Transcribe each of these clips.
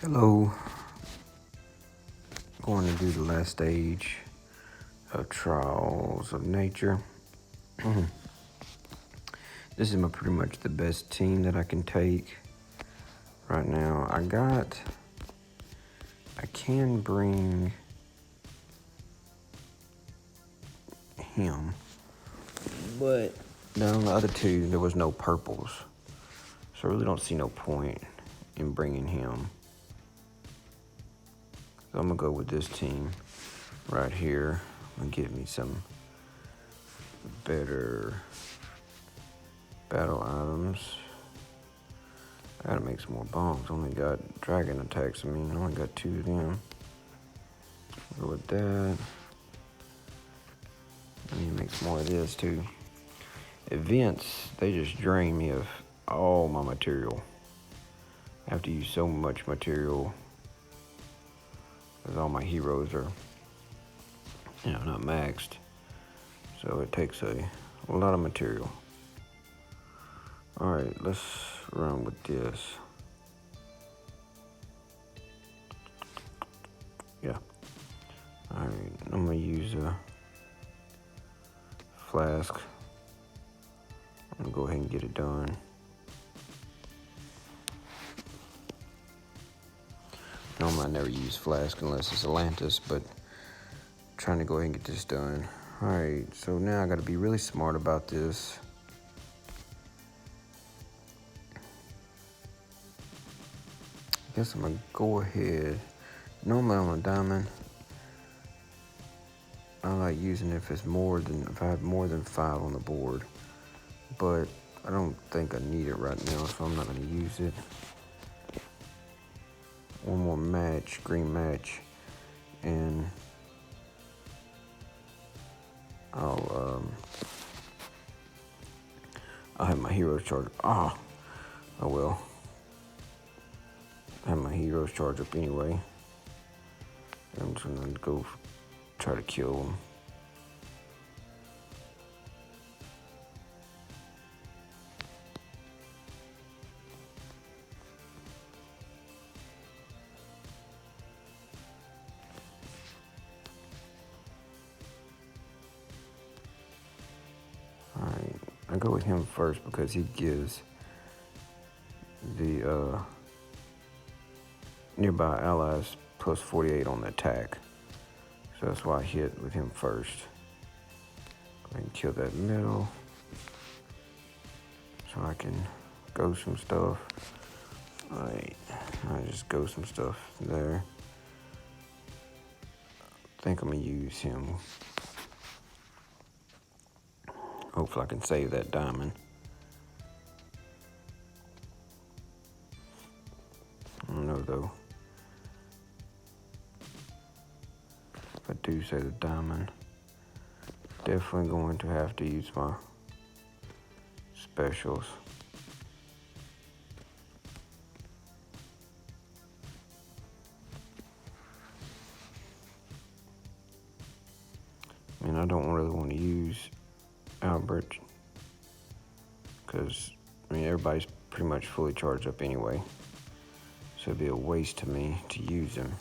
Hello, going to do the last stage of Trials of Nature. This is pretty much the best team that I can take right now. I can bring him, but on the other two, there was no purples. So I really don't see no point in bringing him. So I'm going to go with this team right here and get me some better battle items. I gotta make some more bombs. Only got dragon attacks. I only got 2 of them. Go with that. I need to make some more of this too. Events, they just drain me of all my material. I have to use so much material because all my heroes are, not maxed. So it takes a lot of material. Alright, let's run with this. Yeah. Alright, I'm going to use a flask. I'm going to go ahead and get it done. Normally I never use flask unless it's Atlantis, but I'm trying to go ahead and get this done. Alright, so now I got to be really smart about this. I guess I'm going to go ahead. Normally on a diamond, I like using it if I have more than 5 on the board. But I don't think I need it right now, so I'm not going to use it. One more match, green match, and I'll have my heroes charge. Oh well. I have my heroes charge up anyway. I'm just gonna go try to kill them. Alright, I go with him first because he gives the nearby allies plus 48 on the attack. So that's why I hit with him first. Go ahead and kill that middle. So I can go some stuff. Alright, I just go some stuff there. I think I'm gonna use him. Hopefully I can save that diamond. I don't know though. If I do save the diamond, definitely going to have to use my specials. I don't really want to use Albert because everybody's pretty much fully charged up anyway, so it'd be a waste to me to use him.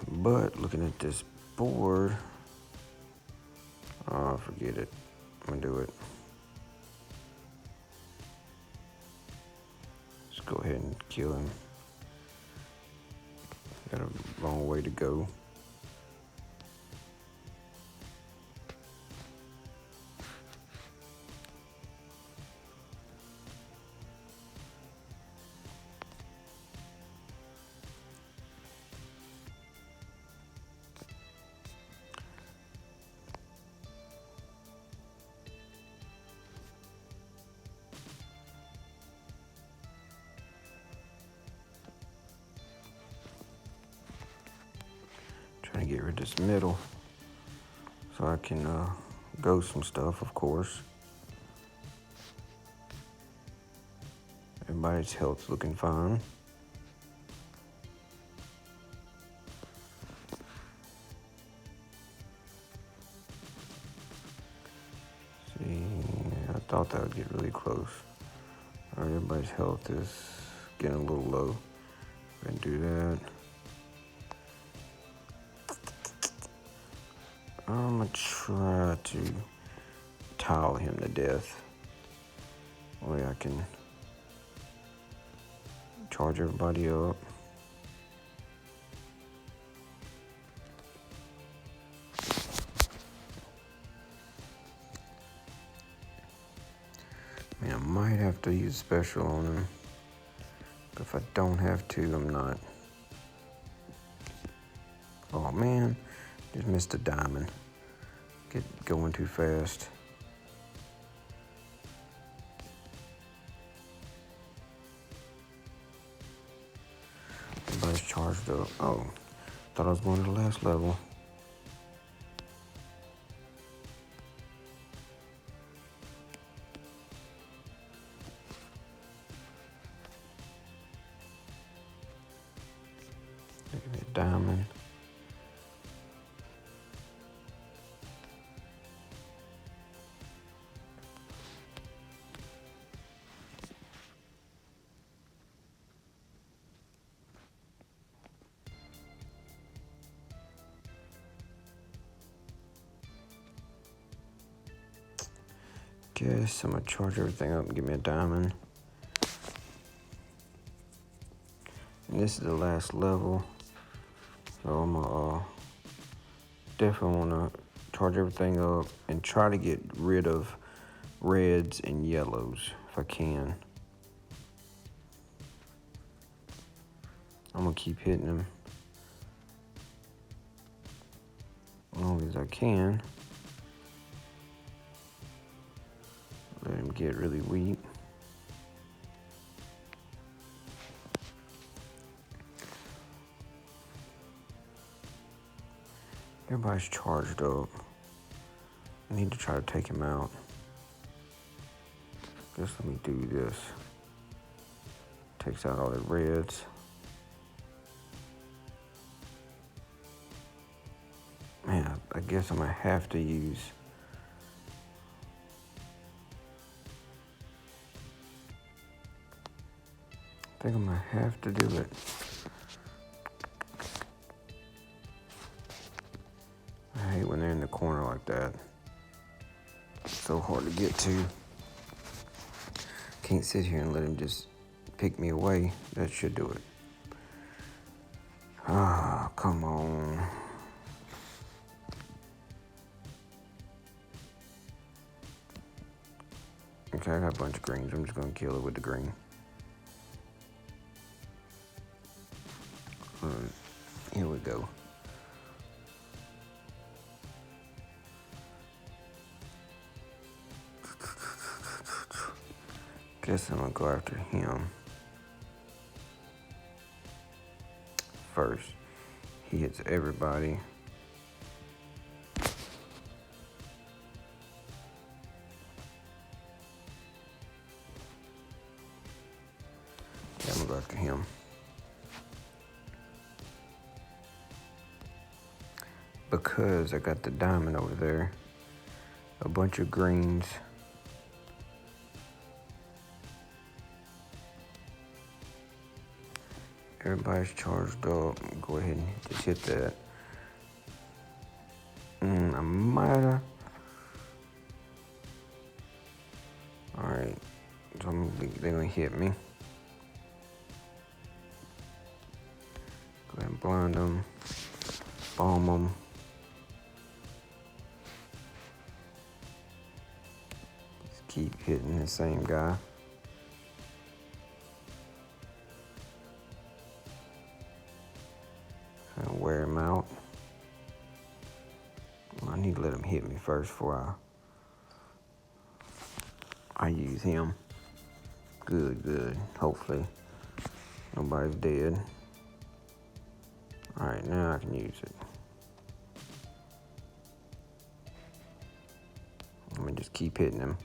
But looking at this board, oh, forget it. I'm gonna do it. Let's go ahead and kill him. Got a long way to go. Trying to get rid of this middle so I can go some stuff, of course. Everybody's health's looking fine. See, I thought that would get really close. All right, everybody's health is getting a little low. Gonna do that. I'm gonna try to towel him to death. That way I can charge everybody up. Man, I might have to use special on him. But if I don't have to, I'm not. Oh man, just missed a diamond. Get going too fast. Everybody's charged up. Oh, thought I was going to the last level. Look at that diamond. Guess I'm gonna charge everything up and give me a diamond. And this is the last level. So I'm gonna definitely wanna charge everything up and try to get rid of reds and yellows if I can. I'm gonna keep hitting them as long as I can. Let him get really weak. Everybody's charged up. I need to try to take him out. Just let me do this. Takes out all the reds. Man, I guess I'm gonna have to use. I think I'm gonna have to do it. I hate when they're in the corner like that. It's so hard to get to. Can't sit here and let him just pick me away. That should do it. Ah, come on. Okay, I got a bunch of greens. I'm just gonna kill it with the green. Here we go. Guess I'm gonna go after him first. He hits everybody. Yeah, I'm gonna go after him. Because I got the diamond over there, a bunch of greens. Everybody's charged up. Go ahead and just hit that. I might have. Alright, so they're gonna hit me. Go ahead and blind them, bomb them. Just keep hitting the same guy. And wear him out. I need to let him hit me first before I use him. Good. Hopefully nobody's dead. Alright, now I can use it. Let me just keep hitting him.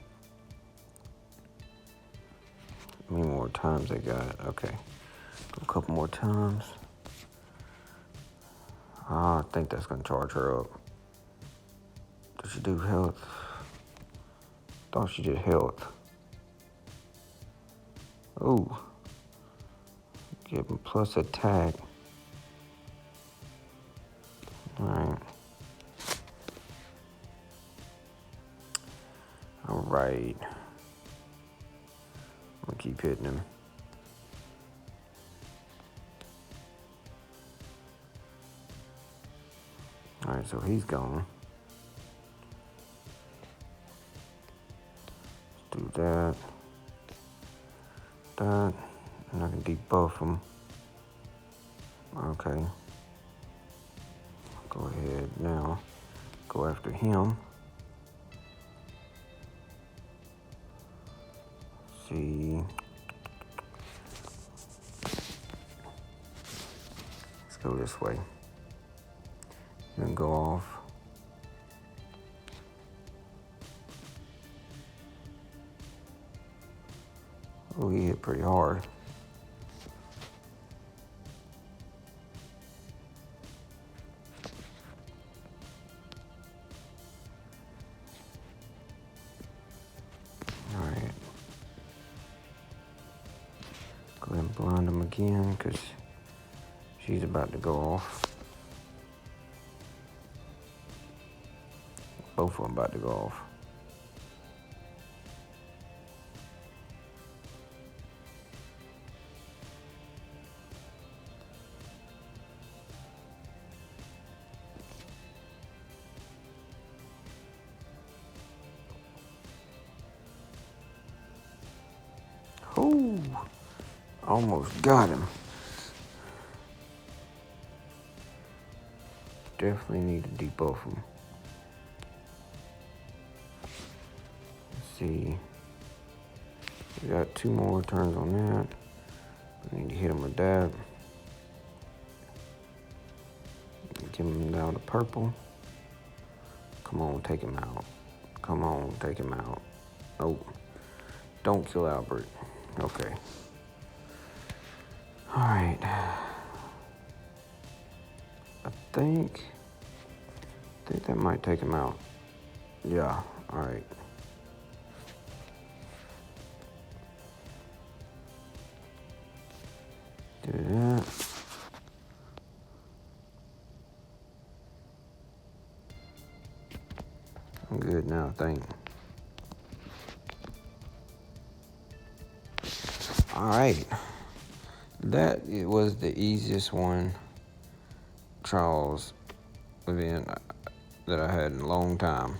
How many more times I got it? Okay. Go a couple more times. I think that's gonna charge her up. Does she do health? Thought she did health. Ooh. Give him plus attack. Alright. Alright. I'll keep hitting him. Alright, so he's gone. Let's do that. That. And I can debuff him. Okay. Go ahead now. Go after him. See. Let's go this way. Then go off. Oh, he hit pretty hard. Alright. Go ahead and blind him again, because she's about to go off. Both of them about to go off. Oh, almost got him. Definitely need to debuff him. Let's see. We got 2 more turns on that. I need to hit him with that. Give him down to purple. Come on, take him out. Come on, take him out. Nope. Don't kill Albert. Okay. Alright. I think that might take him out. Yeah, alright. Do that. I'm good now, I think. Alright. That was the easiest one trials event that I had in a long time.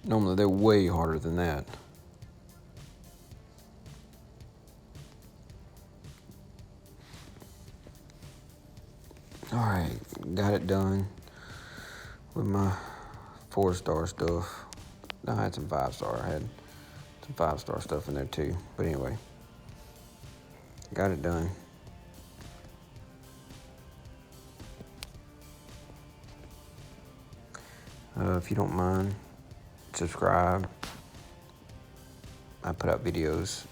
Normally they're way harder than that. Alright, got it done with my 4-star stuff. No, I had some 5-star. I had some 5-star stuff in there too. But anyway, got it done. If you don't mind, subscribe. I put out videos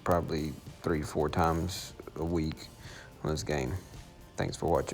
probably 3 to 4 times a week on this game. Thanks for watching.